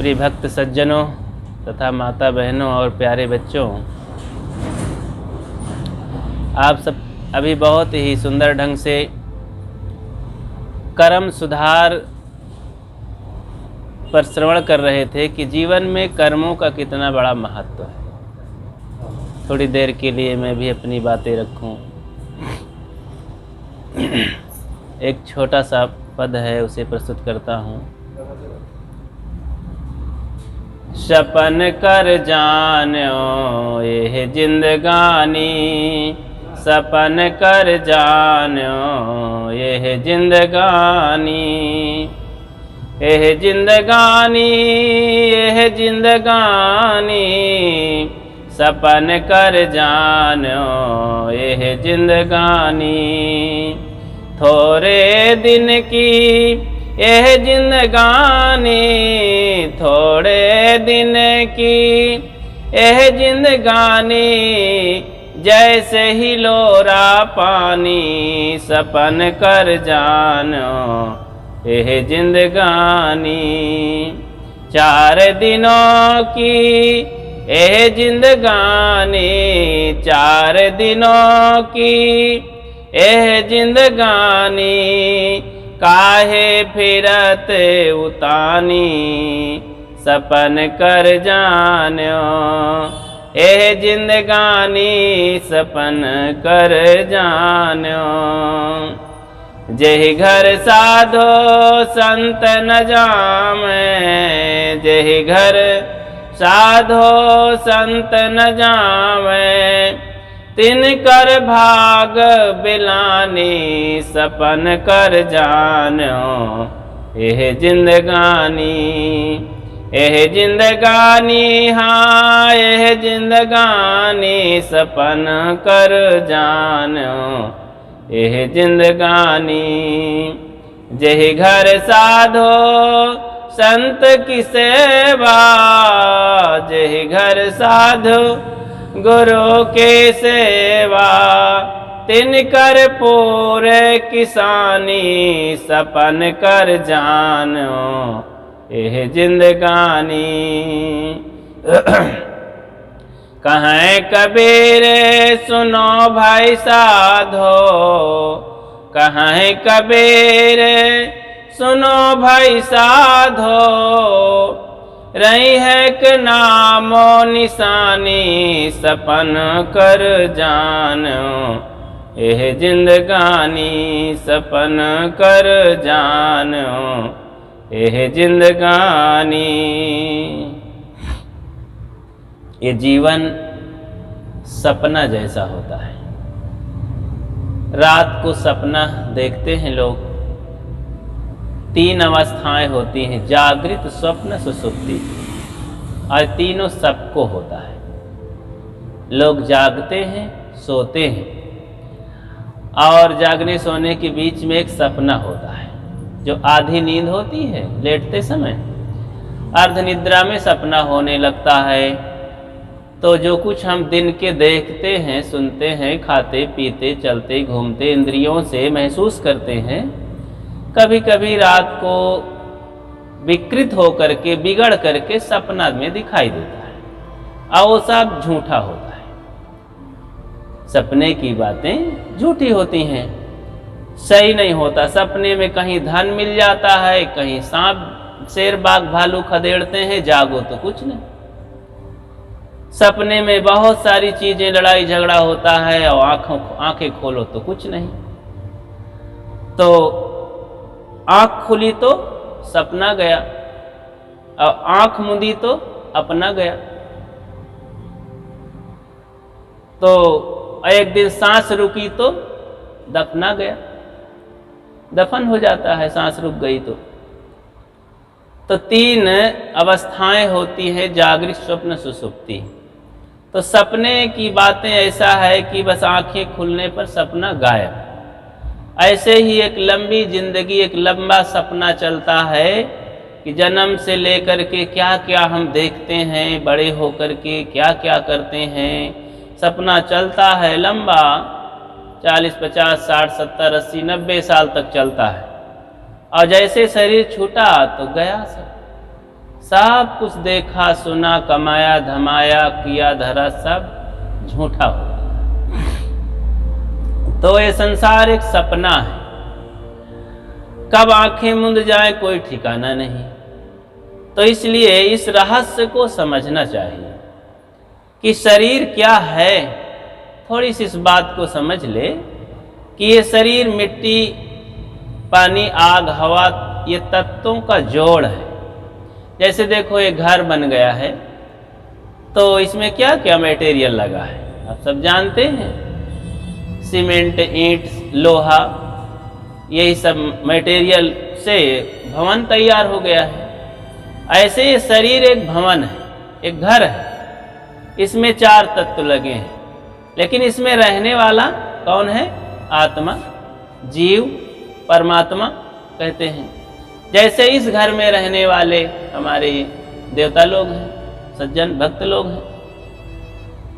प्रिय भक्त सज्जनों तथा माता बहनों और प्यारे बच्चों, आप सब अभी बहुत ही सुंदर ढंग से कर्म सुधार पर श्रवण कर रहे थे कि जीवन में कर्मों का कितना बड़ा महत्व है। थोड़ी देर के लिए मैं भी अपनी बातें रखूं। एक छोटा सा पद है, उसे प्रस्तुत करता हूं। सपन कर जान्यो ये जिंदगानी, सपन कर जान्यो ये जिंदगानी, यह जिंदगानी यह जिंदगानी, सपन कर जान्यो यह जिंदगानी। थोड़े दिन की यह जिंदगानी, थोड़े दिन की यह जिंदगानी, जैसे ही लोरा पानी, सपन कर जानो यह जिंदगानी। 4 दिनों की यह जिंदगानी, 4 दिनों की यह जिंदगानी, काहे फिरत उतानी, सपन कर जान्यो यह जिंदगानी, सपन कर जान्यो। जेहि घर साधो संत न जामे, जेहि घर साधो संत न जामे, तिनकर भाग बिलानी, सपन कर जान्यो यह जिंदगानी। यह जिंदगानी हाँ यह जिंदगानी, सपन कर जान्यो यह जिंदगानी। जेहि घर साधो संत की सेवा, जेहि घर साधो गुरु के सेवा, तिनकर पूरे किसानी, सपन कर जानो यह जिंदगानी। कहें कबीर सुनो भाई साधो, कहें कबीर सुनो भाई साधो, रही है कि नामो निशानी, सपन कर जानो यह जिंदगानी, सपन कर जानो यह जिंदगानी। ये जीवन सपना जैसा होता है। रात को सपना देखते हैं लोग। 3 अवस्थाएं होती हैं, जागृत, स्वप्न, सुषुप्ति, और तीनों सबको होता है। लोग जागते हैं, सोते हैं, और जागने सोने के बीच में एक सपना होता है जो आधी नींद होती है, लेटते समय अर्ध निद्रा में सपना होने लगता है। तो जो कुछ हम दिन के देखते हैं, सुनते हैं, खाते पीते चलते घूमते इंद्रियों से महसूस करते हैं, कभी कभी रात को विकृत होकर के, बिगड़ करके सपना में दिखाई देता है, और वो सब झूठा होता है। सपने की बातें झूठी होती हैं, सही नहीं होता। सपने में कहीं धन मिल जाता है, कहीं सांप शेर बाघ भालू खदेड़ते हैं, जागो तो कुछ नहीं। सपने में बहुत सारी चीजें, लड़ाई झगड़ा होता है, और आंखें खोलो तो कुछ नहीं। तो आंख खुली तो सपना गया, और आंख मूंदी तो अपना गया। तो एक दिन सांस रुकी तो दफना गया, दफन हो जाता है सांस रुक गई तो। 3 अवस्थाएं होती है, जागृत, स्वप्न, सुषुप्ति। तो सपने की बातें ऐसा है कि बस आंखें खुलने पर सपना गायब। ऐसे ही एक लंबी जिंदगी, एक लंबा सपना चलता है कि जन्म से लेकर के क्या क्या हम देखते हैं, बड़े होकर के क्या क्या करते हैं, सपना चलता है लंबा, 40, 50, 60, 70, 80, 90 साल तक चलता है। और जैसे शरीर छूटा तो गया सब। सब कुछ देखा सुना, कमाया धमाया, किया धरा, सब झूठा हुआ। तो ये संसार एक सपना है, कब आंखें मूंद जाए कोई ठिकाना नहीं। तो इसलिए इस रहस्य को समझना चाहिए कि शरीर क्या है। थोड़ी सी इस बात को समझ ले कि ये शरीर मिट्टी, पानी, आग, हवा, ये तत्वों का जोड़ है। जैसे देखो एक घर बन गया है तो इसमें क्या क्या मटेरियल लगा है आप सब जानते हैं। सीमेंट, ईंट, लोहा, यही सब मटेरियल से भवन तैयार हो गया है। ऐसे ये शरीर एक भवन है, एक घर है। इसमें 4 तत्व लगे हैं, लेकिन इसमें रहने वाला कौन है? आत्मा, जीव, परमात्मा कहते हैं। जैसे इस घर में रहने वाले हमारे देवता लोग हैं, सज्जन भक्त लोग हैं,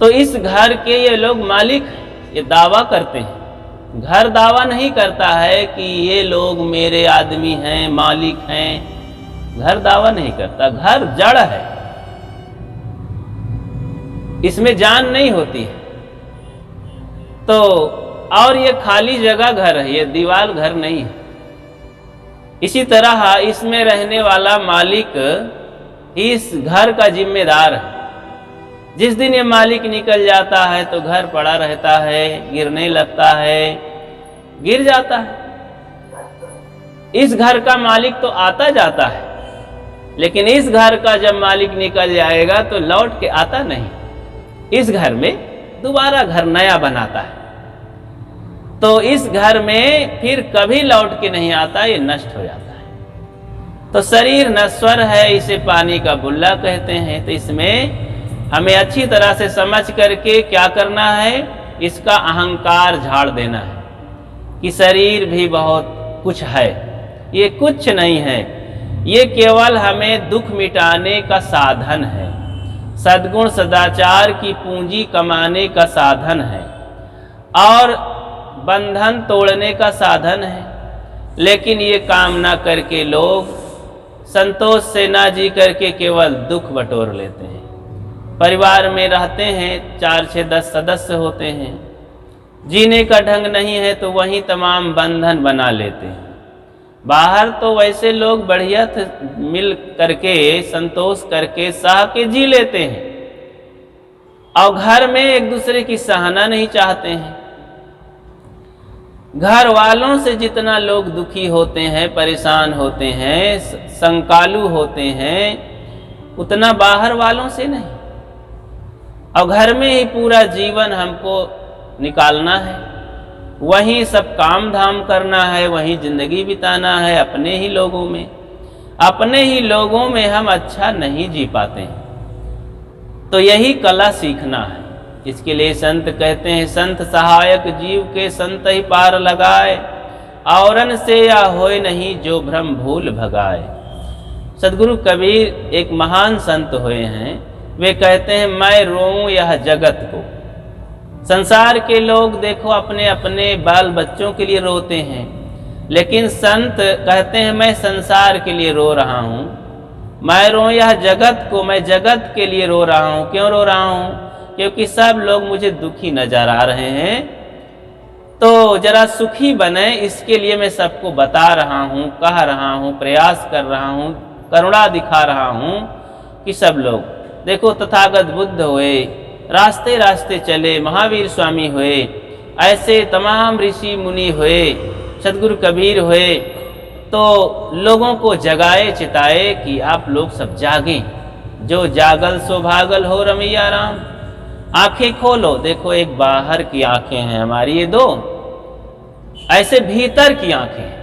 तो इस घर के ये लोग मालिक हैं, ये दावा करते हैं। घर दावा नहीं करता है कि ये लोग मेरे आदमी हैं, मालिक हैं। घर दावा नहीं करता। घर जड़ है, इसमें जान नहीं होती है। तो और ये खाली जगह घर है, ये दीवार घर नहीं है। इसी तरह इसमें रहने वाला मालिक इस घर का जिम्मेदार है। जिस दिन ये मालिक निकल जाता है तो घर पड़ा रहता है, गिरने लगता है, गिर जाता है। इस घर का मालिक तो आता जाता है, लेकिन इस घर का जब मालिक निकल जाएगा तो लौट के आता नहीं। इस घर में दोबारा घर नया बनाता है। तो इस घर में फिर कभी लौट के नहीं आता, ये नष्ट हो जाता है। तो शरीर नश्वर है, इसे पानी का बुल्ला कहते हैं। तो इसमें हमें अच्छी तरह से समझ करके क्या करना है, इसका अहंकार झाड़ देना है कि शरीर भी बहुत कुछ है। ये कुछ नहीं है, ये केवल हमें दुख मिटाने का साधन है, सद्गुण सदाचार की पूंजी कमाने का साधन है और बंधन तोड़ने का साधन है। लेकिन ये काम ना करके लोग संतोष से ना जी करके केवल दुख बटोर लेते हैं। परिवार में रहते हैं, 4, 6, 10 सदस्य होते हैं, जीने का ढंग नहीं है तो वहीं तमाम बंधन बना लेते हैं। बाहर तो वैसे लोग बढ़िया मिल करके संतोष करके सह के जी लेते हैं, और घर में एक दूसरे की सहना नहीं चाहते हैं। घर वालों से जितना लोग दुखी होते हैं, परेशान होते हैं, संकालु होते हैं, उतना बाहर वालों से नहीं। और घर में ही पूरा जीवन हमको निकालना है, वहीं सब काम धाम करना है, वहीं जिंदगी बिताना है अपने ही लोगों में। अपने ही लोगों में हम अच्छा नहीं जी पाते हैं। तो यही कला सीखना है। इसके लिए संत कहते हैं, संत सहायक जीव के संत ही पार लगाए, औरन से या होए नहीं जो भ्रम भूल भगाए। सदगुरु कबीर एक महान संत हुए हैं। वे कहते हैं, मैं रोऊं यह जगत को। संसार के लोग देखो अपने अपने बाल बच्चों के लिए रोते हैं, लेकिन संत कहते हैं मैं संसार के लिए रो रहा हूँ। मैं रोऊं यह जगत को, मैं जगत के लिए रो रहा हूँ। क्यों रो रहा हूँ? क्योंकि सब लोग मुझे दुखी नजर आ रहे हैं, तो जरा सुखी बने इसके लिए मैं सबको बता रहा हूँ, कह रहा हूँ, प्रयास कर रहा हूँ, करुणा दिखा रहा हूँ कि सब लोग देखो तथागत बुद्ध हुए, रास्ते रास्ते चले, महावीर स्वामी हुए, ऐसे तमाम ऋषि मुनि हुए, सदगुरु कबीर हुए, तो लोगों को जगाए चिताए कि आप लोग सब जागें। जो जागल सो भागल हो रमैया राम। आंखें खोलो। देखो एक बाहर की आंखें हैं हमारी ये 2, ऐसे भीतर की आंखें हैं।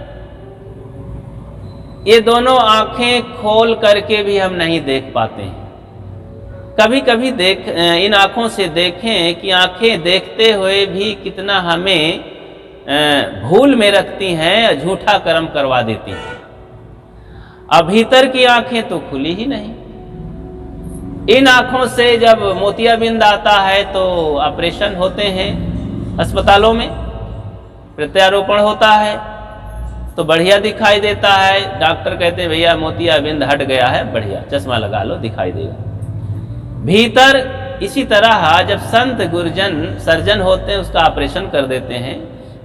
ये दोनों आंखें खोल करके भी हम नहीं देख पाते हैं। कभी कभी इन आंखों से देखें कि आंखें देखते हुए भी कितना हमें भूल में रखती हैं, झूठा कर्म करवा देती हैं। अब भीतर की आंखें तो खुली ही नहीं। इन आंखों से जब मोतियाबिंद आता है तो ऑपरेशन होते हैं अस्पतालों में, प्रत्यारोपण होता है, तो बढ़िया दिखाई देता है। डॉक्टर कहते हैं भैया मोतियाबिंद हट गया है, बढ़िया चश्मा लगा लो दिखाई देगा। भीतर इसी तरह जब संत गुरुजन सर्जन होते हैं उसका ऑपरेशन कर देते हैं,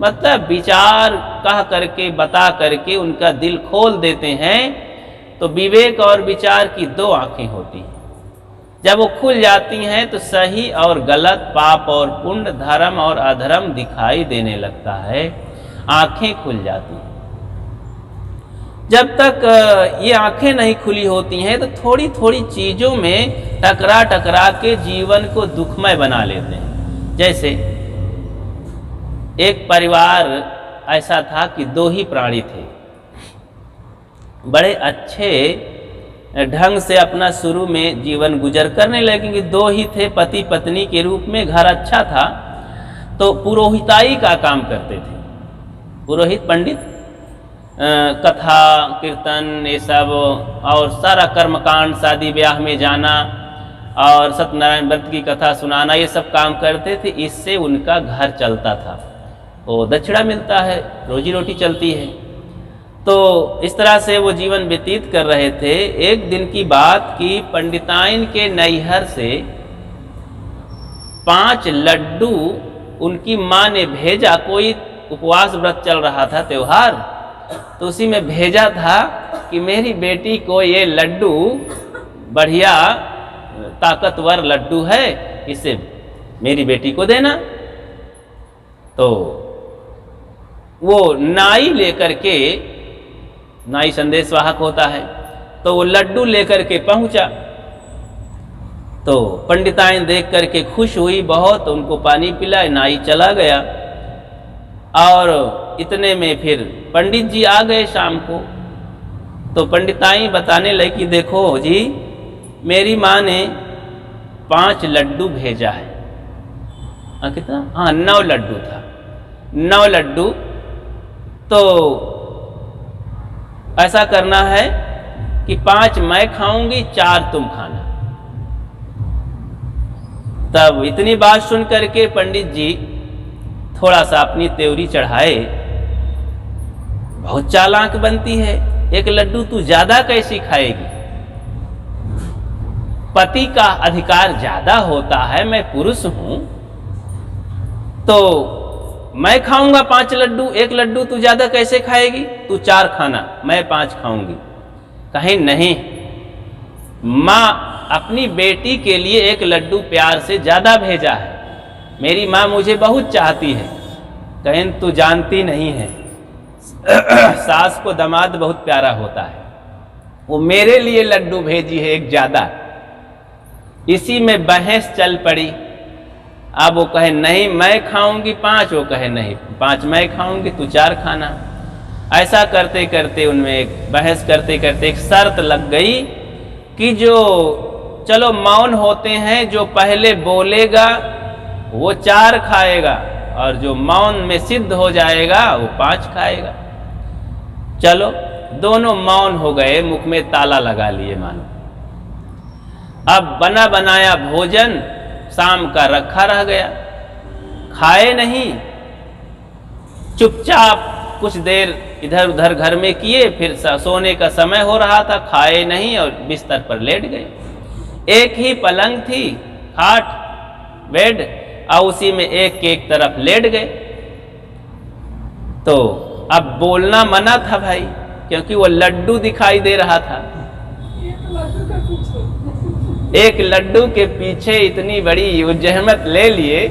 मतलब विचार कह करके बता करके उनका दिल खोल देते हैं, तो विवेक और विचार की दो आंखें होती हैं। जब वो खुल जाती हैं तो सही और गलत, पाप और पुण्य, धर्म और अधर्म दिखाई देने लगता है, आंखें खुल जाती हैं। जब तक ये आंखें नहीं खुली होती हैं तो थोड़ी थोड़ी चीज़ों में टकरा टकरा के जीवन को दुखमय बना लेते हैं। जैसे एक परिवार ऐसा था कि दो ही प्राणी थे, बड़े अच्छे ढंग से अपना शुरू में जीवन गुजर करने लगे कि दो ही थे, पति पत्नी के रूप में, घर अच्छा था। तो पुरोहिताई का काम करते थे, पुरोहित पंडित, कथा कीर्तन ये सब और सारा कर्मकांड, शादी ब्याह में जाना और सत्यनारायण व्रत की कथा सुनाना, ये सब काम करते थे। इससे उनका घर चलता था, वो दक्षिणा मिलता है, रोजी रोटी चलती है। तो इस तरह से वो जीवन व्यतीत कर रहे थे। एक दिन की बात की, पंडिताइन के नैहर से 5 लड्डू उनकी माँ ने भेजा। कोई उपवास व्रत चल रहा था, त्योहार, तो उसी में भेजा था कि मेरी बेटी को ये लड्डू बढ़िया ताकतवर लड्डू है, इसे मेरी बेटी को देना। तो वो नाई लेकर के, नाई संदेश वाहक होता है, तो वो लड्डू लेकर के पहुंचा। तो पंडिताइन देख करके खुश हुई बहुत, उनको पानी पिलाए, नाई चला गया। और इतने में फिर पंडित जी आ गए शाम को। तो पंडिताइन बताने लगी कि देखो जी, मेरी माँ ने 5 लड्डू भेजा है। कितना? हाँ, 9 लड्डू था, 9 लड्डू। तो ऐसा करना है कि 5 मैं खाऊंगी, 4 तुम खाना। तब इतनी बात सुन करके पंडित जी थोड़ा सा अपनी त्योरी चढ़ाए। बहुत चालाक बनती है, 1 लड्डू तू ज्यादा कैसी खाएगी? पति का अधिकार ज्यादा होता है, मैं पुरुष हूं, तो मैं खाऊंगा 5 लड्डू, 1 लड्डू तू ज्यादा कैसे खाएगी? तू 4 खाना, मैं 5 खाऊंगी। कहीं नहीं, माँ अपनी बेटी के लिए 1 लड्डू प्यार से ज्यादा भेजा है। मेरी माँ मुझे बहुत चाहती है। कहीं तू जानती नहीं है, सास को दामाद बहुत प्यारा होता है, वो मेरे लिए लड्डू भेजी है 1 ज्यादा। इसी में बहस चल पड़ी। अब वो कहे नहीं मैं खाऊंगी 5, वो कहे नहीं 5 मैं खाऊंगी, तू 4 खाना। ऐसा करते करते उनमें एक बहस करते करते एक शर्त लग गई कि जो चलो मौन होते हैं, जो पहले बोलेगा वो 4 खाएगा, और जो मौन में सिद्ध हो जाएगा वो 5 खाएगा। चलो दोनों मौन हो गए, मुख में ताला लगा लिए मानो। अब बना बनाया भोजन शाम का रखा रह गया, खाए नहीं, चुपचाप कुछ देर इधर उधर घर में किए, फिर सोने का समय हो रहा था, खाए नहीं और बिस्तर पर लेट गए। एक ही पलंग थी, खाट, बेड, और उसी में एक तरफ लेट गए। तो अब बोलना मना था भाई, क्योंकि वो लड्डू दिखाई दे रहा था। एक लड्डू के पीछे इतनी बड़ी वो जहमत ले लिए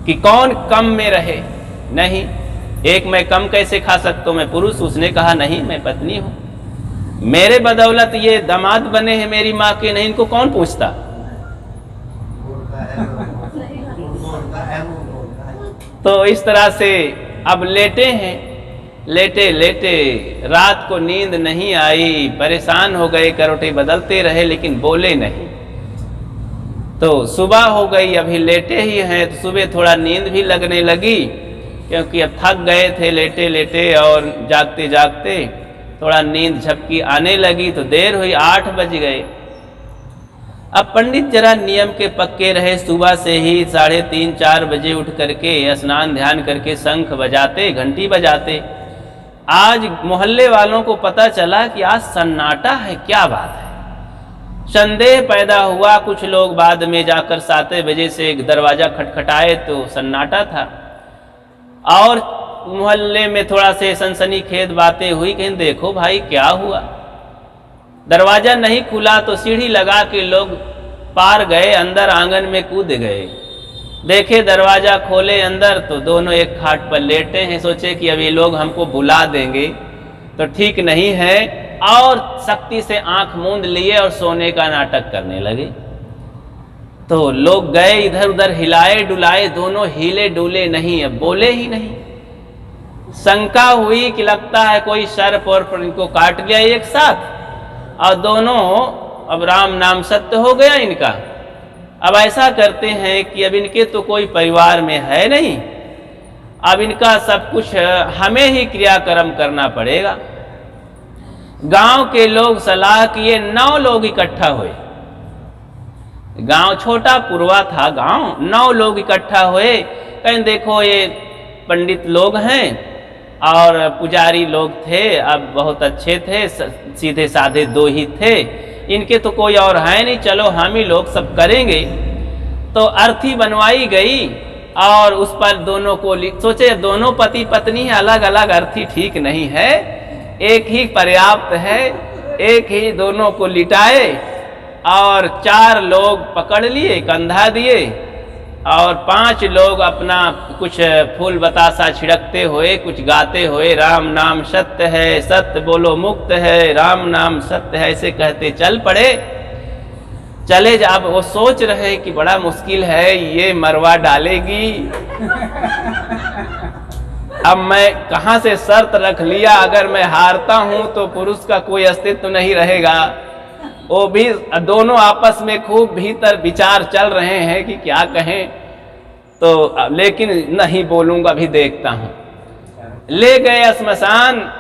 कि कौन कम में रहे। नहीं, एक मैं कम कैसे खा सकता हूं, मैं पुरुष। उसने कहा नहीं, मैं पत्नी हूं, मेरे बदौलत ये दामाद बने हैं मेरी माँ के, नहीं इनको कौन पूछता। तो इस तरह से अब लेटे हैं, लेटे लेटे रात को नींद नहीं आई, परेशान हो गए, करवटें बदलते रहे लेकिन बोले नहीं। तो सुबह हो गई, अभी लेटे ही हैं, तो सुबह थोड़ा नींद भी लगने लगी, क्योंकि अब थक गए थे लेटे लेटे और जागते जागते थोड़ा नींद झपकी आने लगी। तो देर हुई, 8 बज गए। अब पंडित जरा नियम के पक्के रहे, सुबह से ही 3:30-4 बजे उठ करके स्नान ध्यान करके शंख बजाते, घंटी बजाते। आज मोहल्ले वालों को पता चला कि आज सन्नाटा है, क्या बात है। संदेह पैदा हुआ, कुछ लोग बाद में जाकर 7 बजे से एक दरवाजा खटखटाए तो सन्नाटा था, और मोहल्ले में थोड़ा से सनसनीखेज बातें हुई, कहीं देखो भाई क्या हुआ। दरवाजा नहीं खुला तो सीढ़ी लगा के लोग पार गए, अंदर आंगन में कूद गए। देखे दरवाजा खोले अंदर तो दोनों एक खाट पर लेटे हैं। सोचे कि अब ये लोग हमको बुला देंगे तो ठीक नहीं है, और सख्ती से आंख मूंद लिए और सोने का नाटक करने लगे। तो लोग गए इधर उधर, हिलाए डुलाए, दोनों हिले डुले नहीं, अब बोले ही नहीं। शंका हुई कि लगता है कोई सर्प और इनको काट लिया एक साथ, और दोनों अब राम नाम सत्य हो गया इनका। अब ऐसा करते हैं कि अब इनके तो कोई परिवार में है नहीं, अब इनका सब कुछ हमें ही क्रियाक्रम करना पड़ेगा। गांव के लोग सलाह किए, 9 लोग इकट्ठा हुए। गांव छोटा पुरवा था गांव, 9 लोग इकट्ठा हुए। कहीं देखो ये पंडित लोग हैं और पुजारी लोग थे, अब बहुत अच्छे थे, सीधे साधे 2 ही थे, इनके तो कोई और है नहीं, चलो हम ही लोग सब करेंगे। तो अर्थी बनवाई गई और उस पर दोनों को सोचे दोनों पति पत्नी अलग अलग अर्थी ठीक नहीं है, एक ही पर्याप्त है, एक ही दोनों को लिटाए और 4 लोग पकड़ लिए, कंधा दिए, और 5 लोग अपना कुछ फूल बतासा छिड़कते हुए, कुछ गाते हुए, राम नाम सत्य है, सत्य बोलो मुक्त है, राम नाम सत्य है, ऐसे कहते चल पड़े। चले अब वो सोच रहे कि बड़ा मुश्किल है, ये मरवा डालेगी, अब मैं कहां से शर्त रख लिया, अगर मैं हारता हूं तो पुरुष का कोई अस्तित्व नहीं रहेगा। वो भी दोनों आपस में खूब भीतर विचार चल रहे हैं कि क्या कहें, तो लेकिन नहीं बोलूंगा, भी देखता हूं। ले गए श्मशान,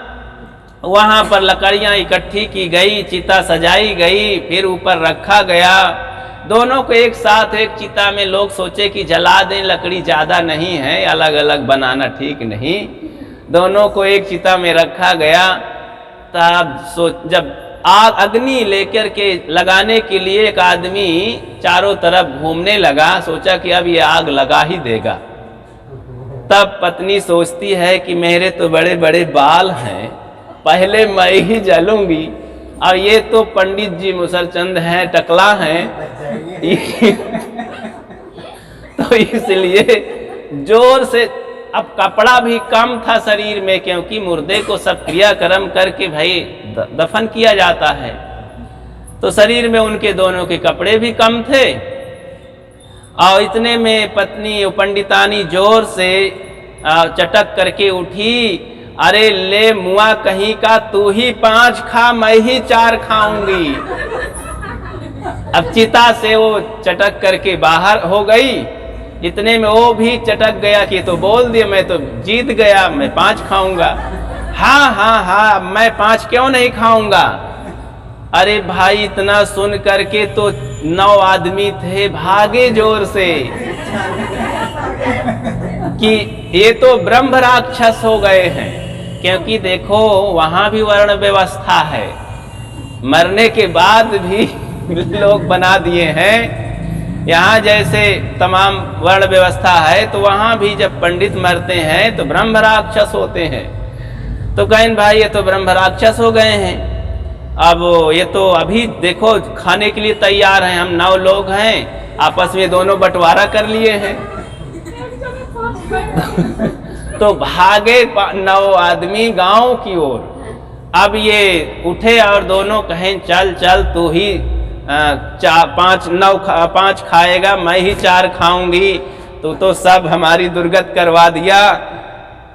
वहां पर लकड़ियां इकट्ठी की गई, चिता सजाई गई, फिर ऊपर रखा गया। दोनों को एक साथ एक चिता में लोग सोचे कि जला दें, लकड़ी ज्यादा नहीं है, अलग अलग बनाना ठीक नहीं, दोनों को एक चिता में रखा गया। तब जब आग अग्नि लेकर के लगाने के लिए एक आदमी चारों तरफ घूमने लगा, सोचा कि अब ये आग लगा ही देगा। तब पत्नी सोचती है कि मेरे तो बड़े बड़े बाल हैं, पहले मैं ही जलूंगी, और ये तो पंडित जी मुसलचंद हैं, टकला हैं तो इसलिए जोर से, अब कपड़ा भी कम था शरीर में, क्योंकि मुर्दे को सब क्रियाक्रम करके भाई दफन किया जाता है, तो शरीर में उनके दोनों के कपड़े भी कम थे। और इतने में पत्नी पंडितानी जोर से चटक करके उठी, अरे ले मुआ कहीं का, तू ही 5 खा, मैं ही 4 खाऊंगी। अब चिता से वो चटक करके बाहर हो गई, इतने में वो भी चटक गया कि तो बोल दिया मैं तो जीत गया, मैं 5 खाऊंगा। हाँ हाँ हाँ, मैं 5 क्यों नहीं खाऊंगा। अरे भाई इतना सुन करके तो 9 आदमी थे, भागे जोर से कि ये तो ब्रह्म राक्षस हो गए हैं, क्योंकि देखो वहां भी वर्ण व्यवस्था है, मरने के बाद भी लोग बना दिए हैं। यहाँ जैसे तमाम वर्ण व्यवस्था है, तो वहां भी जब पंडित मरते हैं तो ब्रह्म राक्षस होते हैं। तो कहें भाई ये तो ब्रह्म राक्षस हो गए हैं, अब ये तो अभी देखो खाने के लिए तैयार हैं, हम 9 लोग हैं, आपस में दोनों बंटवारा कर लिए हैं तो भागे 9 आदमी गांव की ओर। अब ये उठे और दोनों कहें चल चल, तू ही 5 खाएगा, मैं ही 4 खाऊंगी, तू तो सब हमारी दुर्गत करवा दिया,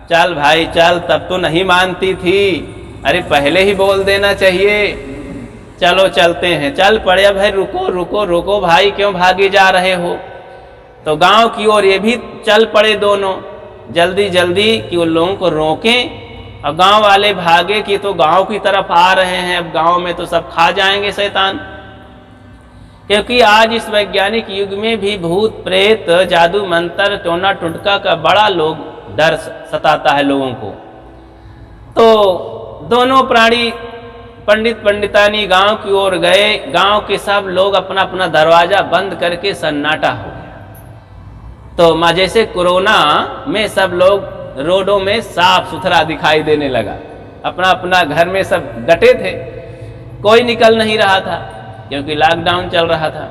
चल भाई चल। तब तो नहीं मानती थी, अरे पहले ही बोल देना चाहिए, चलो चलते हैं। चल पड़े, भाई रुको रुको रुको भाई, क्यों भागे जा रहे हो। तो गांव की ओर ये भी चल पड़े दोनों जल्दी जल्दी कि उन लोगों को रोकें, और गांव वाले भागे कि तो गांव की तरफ आ रहे हैं, अब गांव में तो सब खा जाएंगे शैतान। क्योंकि आज इस वैज्ञानिक युग में भी भूत प्रेत जादू मंत्र टोना टुटका का बड़ा लोग डर सताता है लोगों को। तो दोनों प्राणी पंडित पंडितानी गांव की ओर गए। गांव के सब लोग अपना अपना दरवाजा बंद करके सन्नाटा हो गया। तो जैसे कोरोना में सब लोग रोडों में साफ सुथरा दिखाई देने लगा, अपना अपना घर में सब डटे थे, कोई निकल नहीं रहा था क्योंकि लॉकडाउन चल रहा था।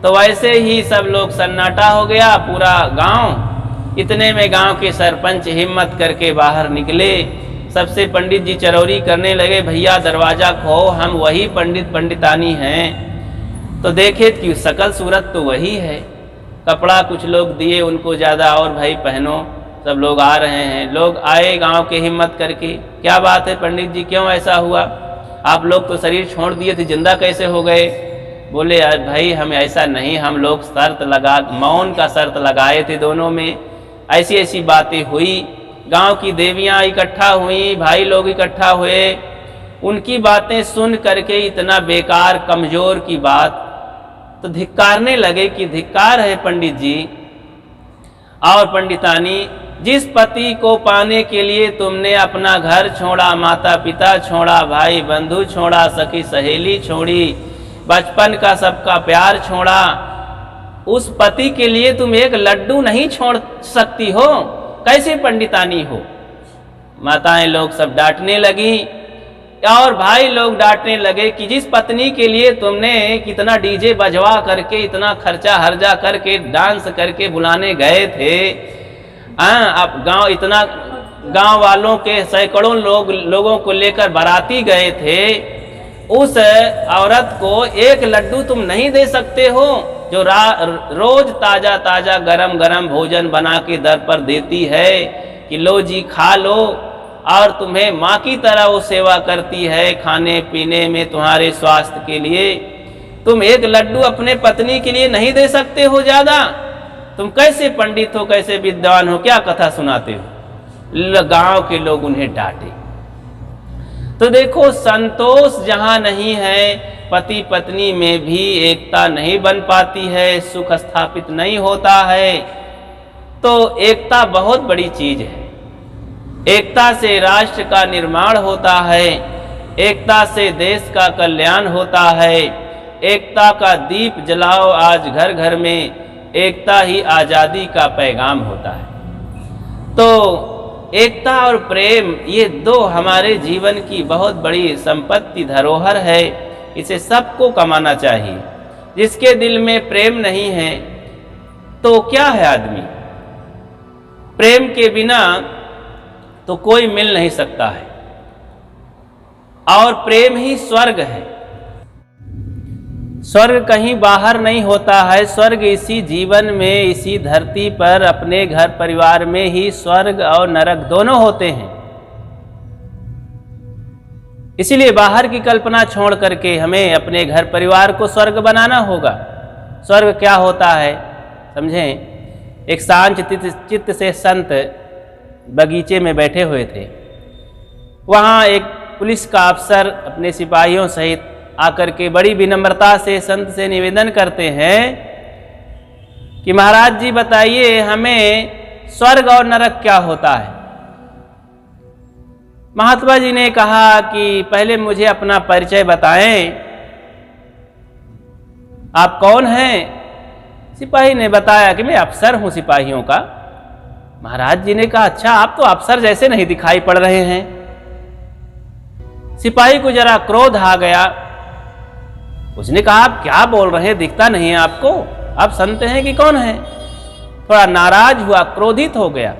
तो वैसे ही सब लोग सन्नाटा हो गया पूरा गांव। इतने में गांव के सरपंच हिम्मत करके बाहर निकले, सबसे पंडित जी चरौरी करने लगे, भैया दरवाजा खो, हम वही पंडित पंडितानी हैं। तो देखे कि शकल सूरत तो वही है, कपड़ा कुछ लोग दिए उनको ज़्यादा, और भाई पहनो, सब लोग आ रहे हैं। लोग आए गांव के हिम्मत करके, क्या बात है पंडित जी, क्यों ऐसा हुआ, आप लोग तो शरीर छोड़ दिए थे, जिंदा कैसे हो गए? बोले यार भाई हम ऐसा नहीं, हम लोग शर्त लगा, मौन का शर्त लगाए थे दोनों में, ऐसी ऐसी बातें हुई। गांव की देवियां इकट्ठा हुई, भाई लोग इकट्ठा हुए, उनकी बातें सुन करके इतना बेकार कमजोर की बात, तो धिक्कारने लगे कि धिक्कार है पंडित जी और पंडितानी, जिस पति को पाने के लिए तुमने अपना घर छोड़ा, माता पिता छोड़ा, भाई बंधु छोड़ा, सखी सहेली छोड़ी, बचपन का सबका प्यार छोड़ा, उस पति के लिए तुम एक लड्डू नहीं छोड़ सकती हो, कैसे पंडितानी हो? माताएं लोग सब डांटने लगी और भाई लोग डांटने लगे कि जिस पत्नी के लिए तुमने कितना डीजे बजवा करके, इतना खर्चा हर्जा करके, डांस करके बुलाने गए थे, अब इतना गांव वालों के सैकड़ों लोगों को लेकर बाराती गए थे, उस औरत को एक लड्डू तुम नहीं दे सकते हो जो रोज ताजा ताजा गरम गरम भोजन बना के दर पर देती है कि लो जी खा लो, और तुम्हें माँ की तरह वो सेवा करती है खाने पीने में, तुम्हारे स्वास्थ्य के लिए। तुम एक लड्डू अपने पत्नी के लिए नहीं दे सकते हो ज्यादा? तुम कैसे पंडित हो, कैसे विद्वान हो, क्या कथा सुनाते हो? गांव के लोग उन्हें डांटे। तो देखो, संतोष जहां नहीं है, पति पत्नी में भी एकता नहीं बन पाती है, सुख स्थापित नहीं होता है। तो एकता बहुत बड़ी चीज है। एकता से राष्ट्र का निर्माण होता है, एकता से देश का कल्याण होता है। एकता का दीप जलाओ आज घर घर में, एकता ही आजादी का पैगाम होता है। तो एकता और प्रेम, ये दो हमारे जीवन की बहुत बड़ी संपत्ति, धरोहर है, इसे सबको कमाना चाहिए। जिसके दिल में प्रेम नहीं है तो क्या है आदमी? प्रेम के बिना तो कोई मिल नहीं सकता है, और प्रेम ही स्वर्ग है। स्वर्ग कहीं बाहर नहीं होता है, स्वर्ग इसी जीवन में, इसी धरती पर, अपने घर परिवार में ही स्वर्ग और नरक दोनों होते हैं। इसीलिए बाहर की कल्पना छोड़ करके हमें अपने घर परिवार को स्वर्ग बनाना होगा। स्वर्ग क्या होता है समझें? एक शांत चित्त से संत बगीचे में बैठे हुए थे। वहाँ एक पुलिस का अफसर अपने सिपाहियों सहित आकर के बड़ी विनम्रता से संत से निवेदन करते हैं कि महाराज जी बताइए, हमें स्वर्ग और नरक क्या होता है? महात्मा जी ने कहा कि पहले मुझे अपना परिचय बताएं, आप कौन हैं? सिपाही ने बताया कि मैं अफसर हूं सिपाहियों का। महाराज जी ने कहा, अच्छा, आप तो अफसर जैसे नहीं दिखाई पड़ रहे हैं। सिपाही को जरा क्रोध आ गया। उसने कहा, आप क्या बोल रहे हैं, दिखता नहीं है आपको, आप संत हैं कि कौन है? थोड़ा नाराज हुआ, क्रोधित हो गया।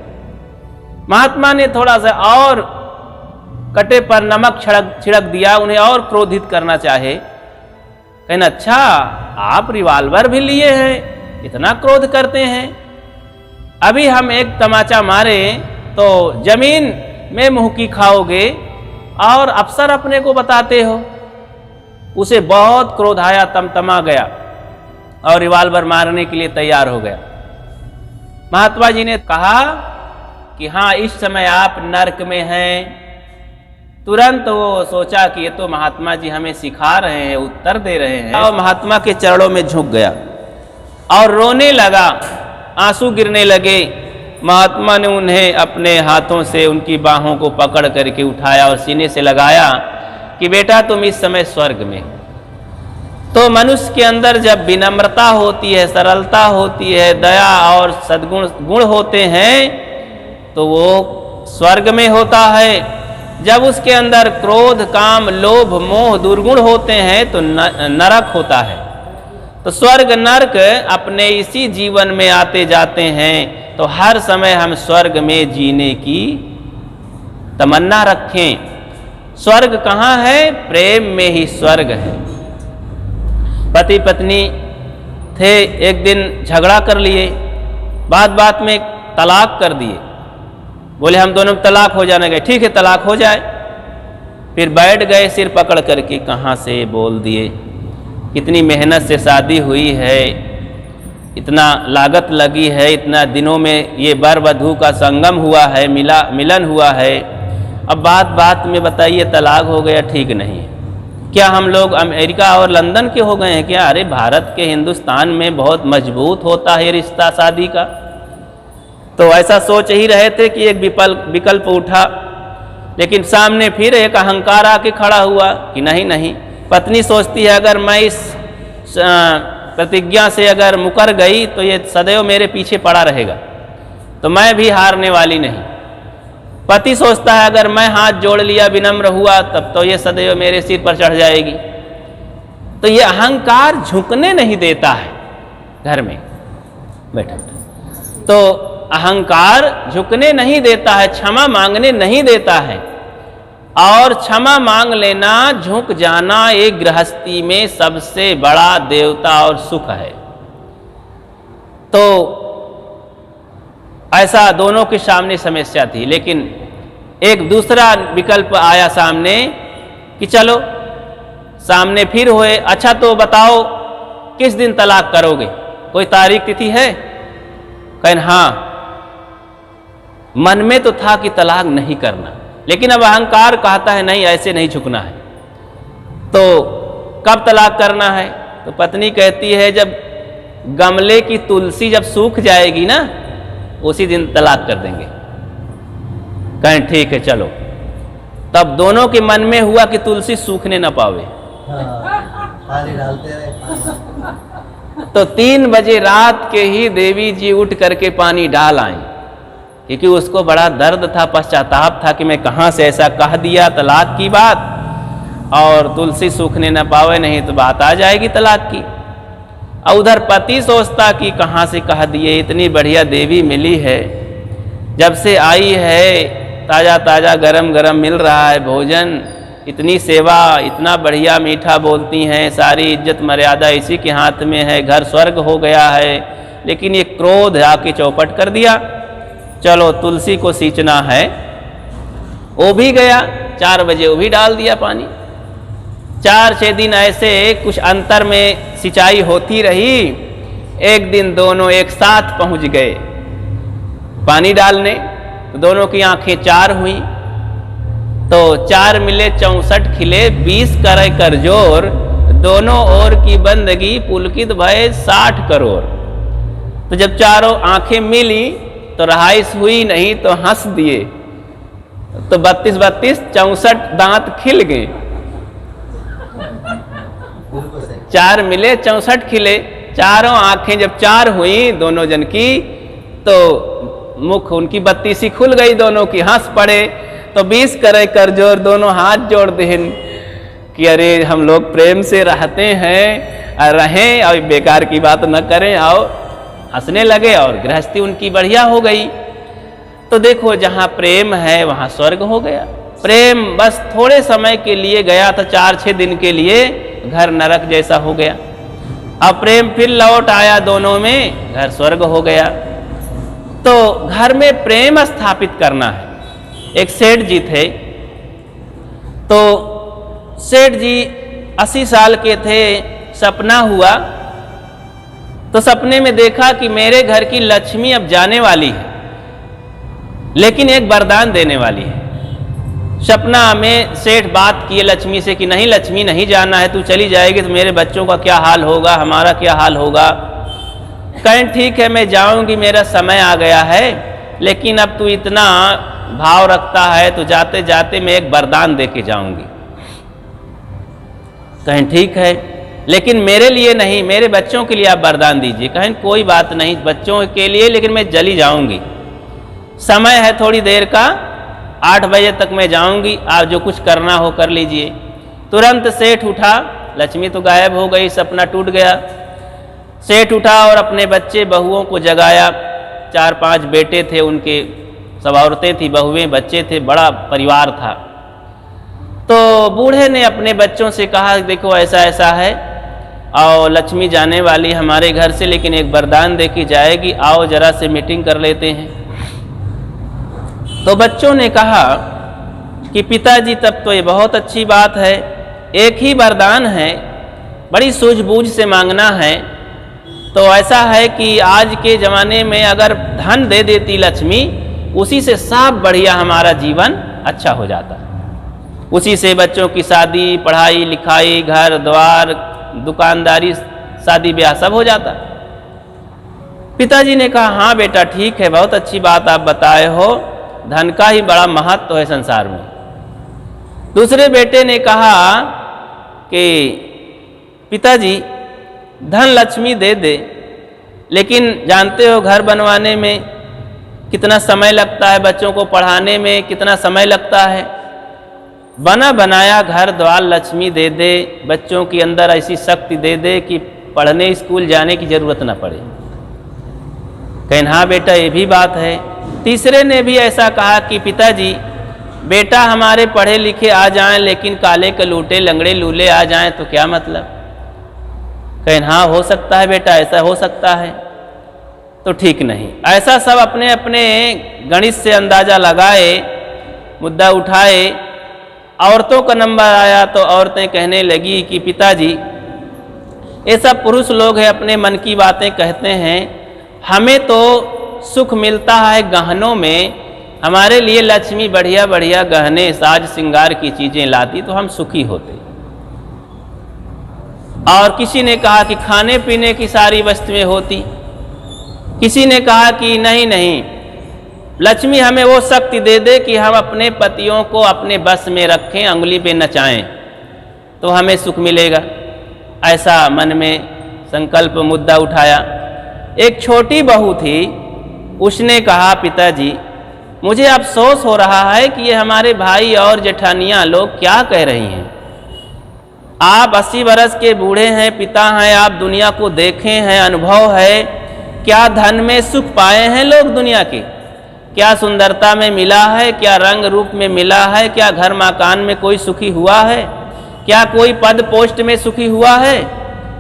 महात्मा ने थोड़ा सा और कटे पर नमक छिड़क दिया, उन्हें और क्रोधित करना चाहे। कहना, अच्छा, आप रिवाल्वर भी लिए हैं, इतना क्रोध करते हैं? अभी हम एक तमाचा मारे तो जमीन में मुंह की खाओगे, और अफसर अपने को बताते हो। उसे बहुत क्रोध आया, तमतमा गया और रिवाल्वर मारने के लिए तैयार हो गया। महात्मा जी ने कहा कि हाँ, इस समय आप नरक में हैं। तुरंत वो सोचा कि ये तो महात्मा जी हमें सिखा रहे हैं, उत्तर दे रहे हैं, और महात्मा के चरणों में झुक गया और रोने लगा, आंसू गिरने लगे। महात्मा ने उन्हें अपने हाथों से उनकी बाहों को पकड़ करके उठाया और सीने से लगाया कि बेटा तुम इस समय स्वर्ग में। तो मनुष्य के अंदर जब विनम्रता होती है, सरलता होती है, दया और सद्गुण गुण होते हैं तो वो स्वर्ग में होता है। जब उसके अंदर क्रोध, काम, लोभ, मोह, दुर्गुण होते हैं तो नरक होता है। तो स्वर्ग नरक अपने इसी जीवन में आते जाते हैं। तो हर समय हम स्वर्ग में जीने की तमन्ना रखें। स्वर्ग कहाँ है? प्रेम में ही स्वर्ग है। पति पत्नी थे, एक दिन झगड़ा कर लिए, बात बात में तलाक कर दिए। बोले हम दोनों तलाक हो जाने गए, ठीक है तलाक हो जाए। फिर बैठ गए सिर पकड़ करके, कहाँ से बोल दिए। कितनी मेहनत से शादी हुई है, इतना लागत लगी है, इतना दिनों में ये वर वधू का संगम हुआ है, मिलन हुआ है। अब बात बात में बताइए तलाक हो गया, ठीक नहीं। क्या हम लोग अमेरिका और लंदन के हो गए हैं क्या? अरे भारत के, हिंदुस्तान में बहुत मजबूत होता है रिश्ता शादी का। तो ऐसा सोच ही रहे थे कि एक विकल्प उठा, लेकिन सामने फिर एक अहंकार आके खड़ा हुआ कि नहीं नहीं। पत्नी सोचती है अगर मैं इस प्रतिज्ञा से अगर मुकर गई तो ये सदैव मेरे पीछे पड़ा रहेगा, तो मैं भी हारने वाली नहीं। पति सोचता है अगर मैं हाथ जोड़ लिया, विनम्र हुआ, तब तो ये सदैव मेरे सिर पर चढ़ जाएगी। तो ये अहंकार झुकने नहीं देता है घर में बैठा। तो अहंकार झुकने नहीं देता है, क्षमा मांगने नहीं देता है। और क्षमा मांग लेना, झुक जाना एक गृहस्थी में सबसे बड़ा देवता और सुख है। तो ऐसा दोनों के सामने समस्या थी, लेकिन एक दूसरा विकल्प आया सामने कि चलो सामने फिर हुए, अच्छा तो बताओ किस दिन तलाक करोगे, कोई तारीख तिथि है? कहें हाँ। मन में तो था कि तलाक नहीं करना, लेकिन अब अहंकार कहता है नहीं, ऐसे नहीं झुकना है। तो कब तलाक करना है? तो पत्नी कहती है जब गमले की तुलसी जब सूख जाएगी ना, उसी दिन तलाक कर देंगे। कहें ठीक है चलो। तब दोनों के मन में हुआ कि तुलसी सूखने ना पावे। तो 3 बजे रात के ही देवी जी उठ करके पानी डाल आई, क्योंकि उसको बड़ा दर्द था, पश्चाताप था कि मैं कहाँ से ऐसा कह दिया तलाक की बात, और तुलसी सूखने न पावे, नहीं तो बात आ जाएगी तलाक की। और उधर पति सोचता कि कहाँ से कह दिए, इतनी बढ़िया देवी मिली है, जब से आई है ताज़ा ताज़ा गरम गरम मिल रहा है भोजन, इतनी सेवा, इतना बढ़िया मीठा बोलती हैं, सारी इज्जत मर्यादा इसी के हाथ में है, घर स्वर्ग हो गया है। लेकिन ये क्रोध आके चौपट कर दिया। चलो तुलसी को सींचना है, वो भी गया 4 बजे, वो भी डाल दिया पानी। 4-6 दिन ऐसे कुछ अंतर में सिंचाई होती रही। एक दिन दोनों एक साथ पहुंच गए पानी डालने, तो दोनों की आंखें 4 हुई। तो 4 मिले 64 खिले, 20 करे कर जोर, दोनों ओर की बंदगी पुलकित भय 60 करोड़। तो जब चारों आंखें मिली तो रहाइश हुई नहीं, तो हंस दिए। तो 32-32 64 दांत खिल गए। 4 मिले 64 खिले, चारों आंखें जब 4 हुई दोनों जन की, तो मुख उनकी 32 खुल गई, दोनों की हंस पड़े। तो 20 करे कर जोर, दोनों हाथ जोड़ देन कि अरे हम लोग प्रेम से रहते हैं और रहें, और बेकार की बात न करें, आओ हंसने लगे और गृहस्थी उनकी बढ़िया हो गई। तो देखो जहाँ प्रेम है वहाँ स्वर्ग हो गया। प्रेम बस थोड़े समय के लिए गया था, 4-6 दिन के लिए, घर नरक जैसा हो गया। अब प्रेम फिर लौट आया दोनों में, घर स्वर्ग हो गया। तो घर में प्रेम स्थापित करना है। एक सेठ जी थे, तो सेठ जी 80 साल के थे। सपना हुआ, तो सपने में देखा कि मेरे घर की लक्ष्मी अब जाने वाली है, लेकिन एक वरदान देने वाली है। सपना में सेठ बात किए लक्ष्मी से कि नहीं लक्ष्मी नहीं जाना है, तू चली जाएगी तो मेरे बच्चों का क्या हाल होगा, हमारा क्या हाल होगा। कहें ठीक है मैं जाऊंगी, मेरा समय आ गया है, लेकिन अब तू इतना भाव रखता है तो जाते जाते मैं एक वरदान दे के जाऊंगी। कहें ठीक है, लेकिन मेरे लिए नहीं, मेरे बच्चों के लिए आप वरदान दीजिए। कहें कोई बात नहीं, बच्चों के लिए, लेकिन मैं जल्दी जाऊंगी, समय है थोड़ी देर का, 8 बजे तक मैं जाऊंगी, आप जो कुछ करना हो कर लीजिए। तुरंत सेठ उठा, लक्ष्मी तो गायब हो गई, सपना टूट गया। सेठ उठा और अपने बच्चे बहुओं को जगाया। 4-5 बेटे थे उनके, सब औरतें थी, बहुएं, बच्चे थे, बड़ा परिवार था। तो बूढ़े ने अपने बच्चों से कहा देखो ऐसा ऐसा है और लक्ष्मी जाने वाली हमारे घर से, लेकिन एक वरदान दे के जाएगी, आओ जरा से मीटिंग कर लेते हैं। तो बच्चों ने कहा कि पिताजी तब तो ये बहुत अच्छी बात है, एक ही वरदान है, बड़ी सूझबूझ से मांगना है। तो ऐसा है कि आज के ज़माने में अगर धन दे देती लक्ष्मी, उसी से सब बढ़िया हमारा जीवन अच्छा हो जाता, उसी से बच्चों की शादी, पढ़ाई लिखाई, घर द्वार, दुकानदारी, शादी ब्याह सब हो जाता। पिताजी ने कहा हाँ बेटा ठीक है, बहुत अच्छी बात आप बताए हो, धन का ही बड़ा महत्व है संसार में। दूसरे बेटे ने कहा कि पिताजी धन लक्ष्मी दे दे, लेकिन जानते हो घर बनवाने में कितना समय लगता है, बच्चों को पढ़ाने में कितना समय लगता है। बना बनाया घर द्वार लक्ष्मी दे दे, बच्चों के अंदर ऐसी शक्ति दे दे कि पढ़ने स्कूल जाने की जरूरत ना पड़े। कहें हाँ बेटा ये भी बात है। तीसरे ने भी ऐसा कहा कि पिताजी बेटा हमारे पढ़े लिखे आ जाएं, लेकिन काले कलूटे लंगड़े लूले आ जाएं तो क्या मतलब। कहें हाँ हो सकता है बेटा, ऐसा हो सकता है। तो ठीक नहीं, ऐसा सब अपने अपने गणित से अंदाजा लगाए, मुद्दा उठाए। औरतों का नंबर आया तो औरतें कहने लगी कि पिताजी ये सब पुरुष लोग हैं, अपने मन की बातें कहते हैं, हमें तो सुख मिलता है गहनों में, हमारे लिए लक्ष्मी बढ़िया बढ़िया गहने साज श्रृंगार की चीजें लाती तो हम सुखी होते। और किसी ने कहा कि खाने पीने की सारी वस्तुएं होती, किसी ने कहा कि नहीं नहीं, लक्ष्मी हमें वो शक्ति दे दे कि हम अपने पतियों को अपने बस में रखें, अंगुली पे नचाएं तो हमें सुख मिलेगा। ऐसा मन में संकल्प मुद्दा उठाया। एक छोटी बहू थी, उसने कहा पिताजी मुझे अफसोस हो रहा है कि ये हमारे भाई और जेठानियाँ लोग क्या कह रही हैं। आप 80 बरस के बूढ़े हैं, पिता हैं, आप दुनिया को देखे हैं, अनुभव है, क्या धन में सुख पाए हैं लोग दुनिया के, क्या सुंदरता में मिला है, क्या रंग रूप में मिला है, क्या घर मकान में कोई सुखी हुआ है, क्या कोई पद पोस्ट में सुखी हुआ है।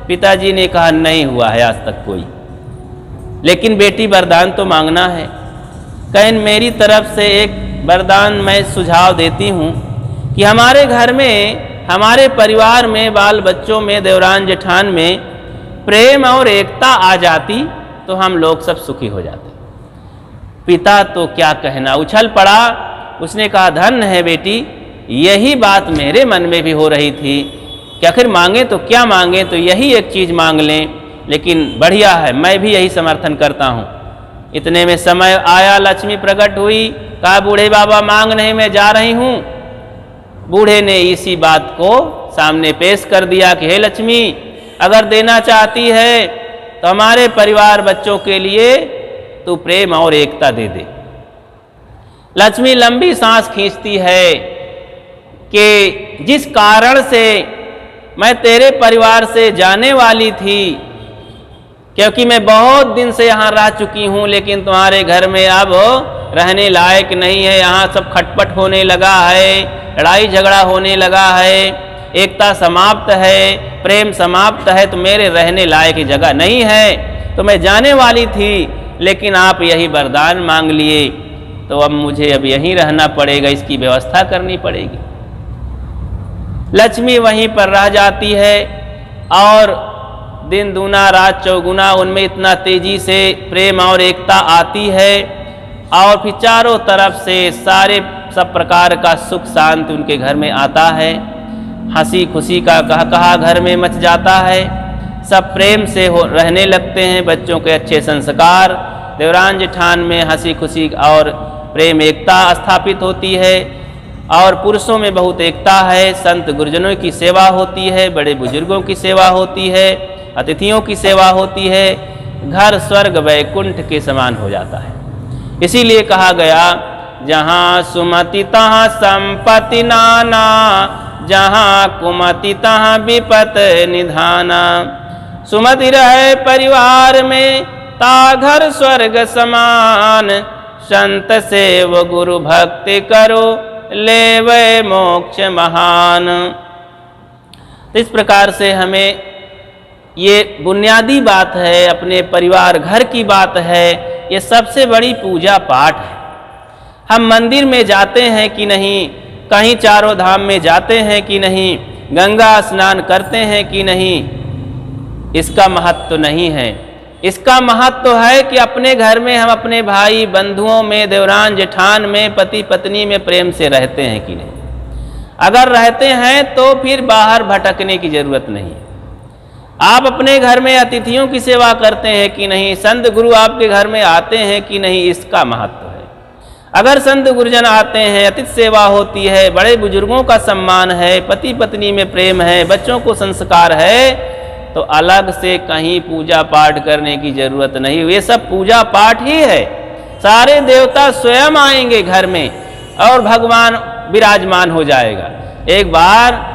पिताजी ने कहा नहीं हुआ है आज तक कोई, लेकिन बेटी वरदान तो मांगना है। कहें मेरी तरफ से एक वरदान मैं सुझाव देती हूँ कि हमारे घर में, हमारे परिवार में, बाल बच्चों में, देवरान जेठान में प्रेम और एकता आ जाती तो हम लोग सब सुखी हो जाते। पिता तो क्या कहना, उछल पड़ा। उसने कहा धन है बेटी, यही बात मेरे मन में भी हो रही थी कि आखिर मांगे तो क्या मांगे, तो यही एक चीज़ मांग लें, लेकिन बढ़िया है, मैं भी यही समर्थन करता हूँ। इतने में समय आया, लक्ष्मी प्रकट हुई, कहा बूढ़े बाबा मांग नहीं, मैं जा रही हूँ। बूढ़े ने इसी बात को सामने पेश कर दिया कि हे लक्ष्मी अगर देना चाहती है तो हमारे परिवार बच्चों के लिए तू प्रेम और एकता दे दे। लक्ष्मी लंबी सांस खींचती है कि जिस कारण से मैं तेरे परिवार से जाने वाली थी, क्योंकि मैं बहुत दिन से यहाँ रह चुकी हूँ, लेकिन तुम्हारे घर में अब रहने लायक नहीं है, यहाँ सब खटपट होने लगा है, लड़ाई झगड़ा होने लगा है, एकता समाप्त है, प्रेम समाप्त है, तो मेरे रहने लायक जगह नहीं है, तो मैं जाने वाली थी, लेकिन आप यही वरदान मांग लिए, तो अब मुझे अब यहीं रहना पड़ेगा, इसकी व्यवस्था करनी पड़ेगी। लक्ष्मी वहीं पर रह जाती है और दिन दूना रात चौगुना उनमें इतना तेजी से प्रेम और एकता आती है, और फिर चारों तरफ से सारे सब प्रकार का सुख शांति उनके घर में आता है। हंसी खुशी का कहा घर में मच जाता है, सब प्रेम से रहने लगते हैं, बच्चों के अच्छे संस्कार, देवरान जेठान में हंसी खुशी और प्रेम एकता स्थापित होती है, और पुरुषों में बहुत एकता है। संत गुरुजनों की सेवा होती है, बड़े बुजुर्गों की सेवा होती है, अतिथियों की सेवा होती है। घर स्वर्ग वैकुंठ के समान हो जाता है। इसीलिए कहा गया, जहाँ सुमति तहाँ संपत्ति नाना, जहाँ कुमति तहाँ विपत निधाना। सुमति रहे परिवार में, ता घर स्वर्ग समान। संत सेव गुरु भक्ति करो, लेवे मोक्ष महान। तो इस प्रकार से हमें ये बुनियादी बात है, अपने परिवार घर की बात है, ये सबसे बड़ी पूजा पाठ है। हम मंदिर में जाते हैं कि नहीं, कहीं चारों धाम में जाते हैं कि नहीं, गंगा स्नान करते हैं कि नहीं, इसका महत्व नहीं है। इसका महत्व है कि अपने घर में हम अपने भाई बंधुओं में, देवरान जेठान में, पति पत्नी में प्रेम से रहते हैं कि नहीं। अगर रहते हैं तो फिर बाहर भटकने की जरूरत नहीं। आप अपने घर में अतिथियों की सेवा करते हैं कि नहीं, संत गुरु आपके घर में आते हैं कि नहीं, इसका महत्व है। अगर संत गुरुजन आते हैं, अतिथि सेवा होती है, बड़े बुजुर्गों का सम्मान है, पति पत्नी में प्रेम है, बच्चों को संस्कार है, तो अलग से कहीं पूजा पाठ करने की जरूरत नहीं। ये सब पूजा पाठ ही है। सारे देवता स्वयं आएंगे घर में और भगवान विराजमान हो जाएगा। एक बार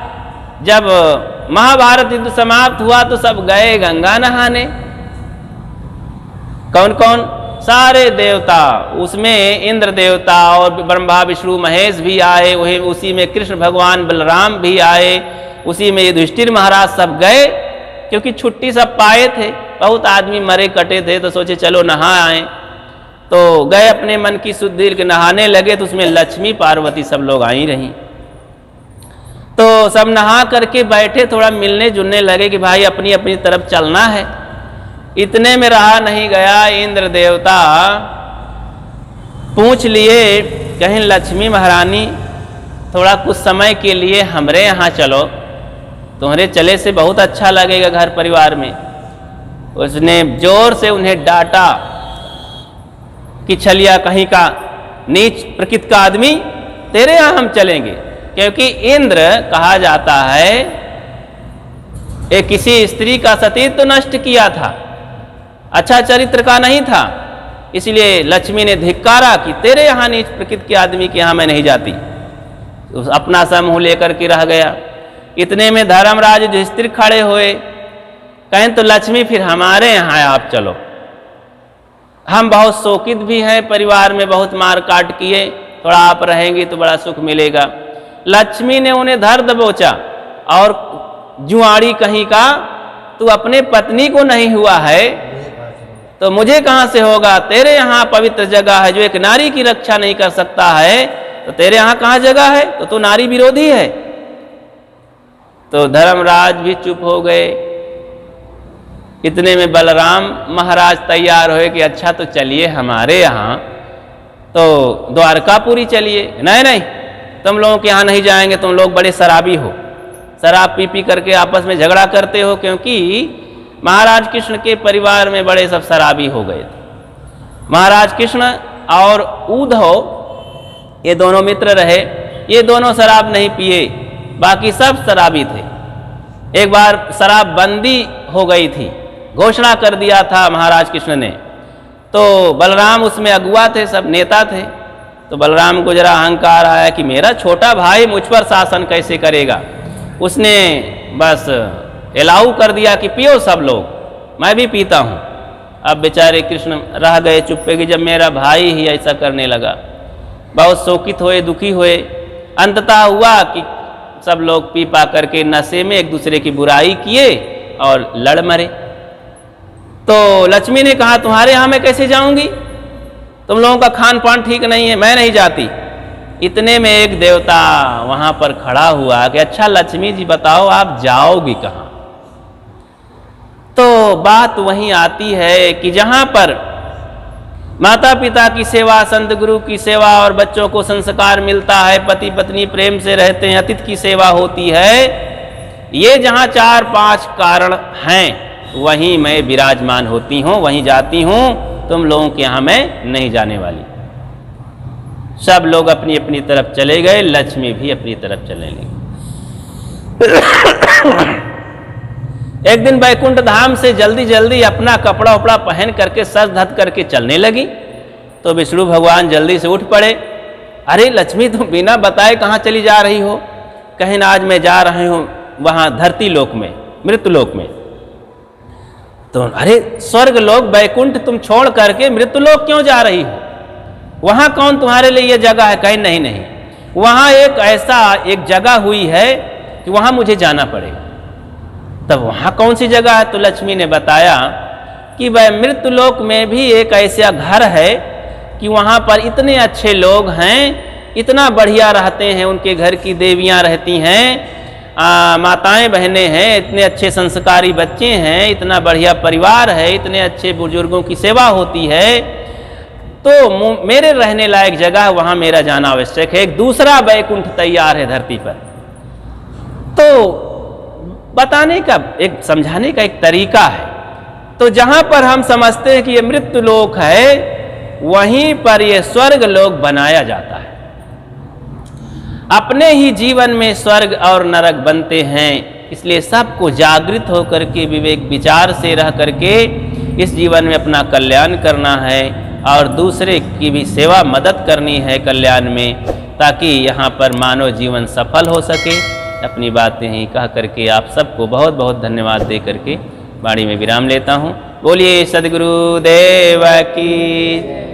जब महाभारत युद्ध समाप्त हुआ तो सब गए गंगा नहाने। कौन कौन? सारे देवता, उसमें इंद्र देवता और ब्रह्मा विष्णु महेश भी आए, वही उसी में कृष्ण भगवान बलराम भी आए, उसी में युधिष्ठिर महाराज सब गए, क्योंकि छुट्टी सब पाए थे। बहुत आदमी मरे कटे थे तो सोचे चलो नहा आए, तो गए अपने मन की शुद्धि के नहाने लगे, तो उसमें लक्ष्मी पार्वती सब लोग आई रही। तो सब नहा करके बैठे, थोड़ा मिलने जुलने लगे कि भाई अपनी अपनी तरफ चलना है। इतने में रहा नहीं गया, इंद्र देवता पूछ लिए, कहीं लक्ष्मी महारानी थोड़ा कुछ समय के लिए हमरे यहाँ चलो, तुम्हारे चले से बहुत अच्छा लगेगा घर परिवार में। उसने जोर से उन्हें डांटा कि छलिया कहीं का, नीच प्रकृति का आदमी, तेरे यहाँ हम चलेंगे। क्योंकि इंद्र कहा जाता है एक किसी स्त्री का सतीत्व तो नष्ट किया था, अच्छा चरित्र का नहीं था, इसलिए लक्ष्मी ने धिक्कारा कि तेरे यहाँ नीच प्रकृति के आदमी के यहाँ मैं नहीं जाती। तो अपना समूह लेकर के रह गया। इतने में धर्मराज युधिष्ठिर खड़े हुए, कहें तो लक्ष्मी फिर हमारे यहाँ आप चलो, हम बहुत शोकित भी हैं, परिवार में बहुत मार काट किए, थोड़ा आप रहेंगी तो बड़ा सुख मिलेगा। लक्ष्मी ने उन्हें धर दबोचा और जुआड़ी कहीं का, तू अपने पत्नी को नहीं हुआ है तो मुझे कहां से होगा? तेरे यहाँ पवित्र जगह है, जो एक नारी की रक्षा नहीं कर सकता है तो तेरे यहाँ कहाँ जगह है? तो तू नारी विरोधी है। तो धर्मराज भी चुप हो गए। इतने में बलराम महाराज तैयार हुए कि अच्छा तो चलिए हमारे यहाँ, तो द्वारकापुरी चलिए। नहीं नहीं, तुम लोगों के यहाँ नहीं जाएंगे, तुम लोग बड़े शराबी हो, शराब पी पी करके आपस में झगड़ा करते हो। क्योंकि महाराज कृष्ण के परिवार में बड़े सब शराबी हो गए थे। महाराज कृष्ण और उद्धव ये दोनों मित्र रहे, ये दोनों शराब नहीं पिए, बाकी सब शराबी थे। एक बार शराब बंदी हो गई थी, घोषणा कर दिया था महाराज कृष्ण ने, तो बलराम उसमें अगुआ थे, सब नेता थे। तो बलराम को जरा अहंकार आया कि मेरा छोटा भाई मुझ पर शासन कैसे करेगा। उसने बस एलाउ कर दिया कि पियो सब लोग, मैं भी पीता हूँ। अब बेचारे कृष्ण रह गए चुप्पे कि जब मेरा भाई ही ऐसा करने लगा। बहुत शोकित हुए, दुखी हुए। अंततः हुआ कि सब लोग पी पा करके नशे में एक दूसरे की बुराई किए और लड़ मरे। तो लक्ष्मी ने कहा तुम्हारे यहाँ मैं कैसे जाऊंगी, तुम लोगों का खान पान ठीक नहीं है, मैं नहीं जाती। इतने में एक देवता वहां पर खड़ा हुआ कि अच्छा लक्ष्मी जी बताओ आप जाओगी कहाँ? तो बात वहीं आती है कि जहां पर माता पिता की सेवा, संत गुरु की सेवा और बच्चों को संस्कार मिलता है, पति पत्नी प्रेम से रहते हैं, अतिथि की सेवा होती है, ये जहां 4-5 कारण हैं वहीं मैं विराजमान होती हूँ, वहीं जाती हूँ तुम लोगों के यहाँ मैं नहीं जाने वाली। सब लोग अपनी अपनी तरफ चले गए, लक्ष्मी भी अपनी तरफ चलने लगी। एक दिन बैकुंठ धाम से जल्दी जल्दी अपना कपड़ा उपड़ा पहन करके सज धज करके चलने लगी, तो विष्णु भगवान जल्दी से उठ पड़े। अरे लक्ष्मी, तुम बिना बताए कहाँ चली जा रही हो? कहीं ना, आज मैं जा रही हूँ वहाँ धरती लोक में, मृत्यु लोक में। तो अरे स्वर्ग लोक बैकुंठ तुम छोड़ करके मृत्यु लोक क्यों जा रही हो? वहाँ कौन तुम्हारे लिए ये जगह है? कहीं नहीं नहीं, वहाँ एक जगह हुई है कि वहाँ मुझे जाना पड़ेगा। तब वहाँ कौन सी जगह है? तो लक्ष्मी ने बताया कि वह मृत्यु लोक में भी एक ऐसा घर है कि वहाँ पर इतने अच्छे लोग हैं, इतना बढ़िया रहते हैं, उनके घर की देवियाँ रहती हैं, माताएं बहनें हैं, इतने अच्छे संस्कारी बच्चे हैं, इतना बढ़िया परिवार है, इतने अच्छे बुजुर्गों की सेवा होती है, तो मेरे रहने लायक जगह, वहाँ मेरा जाना आवश्यक है। एक दूसरा बैकुंठ तैयार है धरती पर। तो बताने का, एक समझाने का एक तरीका है। तो जहाँ पर हम समझते हैं कि ये मृत्यु लोक है, वहीं पर ये स्वर्ग लोक बनाया जाता है। अपने ही जीवन में स्वर्ग और नरक बनते हैं, इसलिए सबको जागृत होकर के विवेक विचार से रह करके इस जीवन में अपना कल्याण करना है और दूसरे की भी सेवा मदद करनी है कल्याण में, ताकि यहाँ पर मानव जीवन सफल हो सके। अपनी बातें ही कह करके आप सबको बहुत बहुत धन्यवाद दे करके वाणी में विराम लेता हूँ। बोलिए सद्गुरु देव की।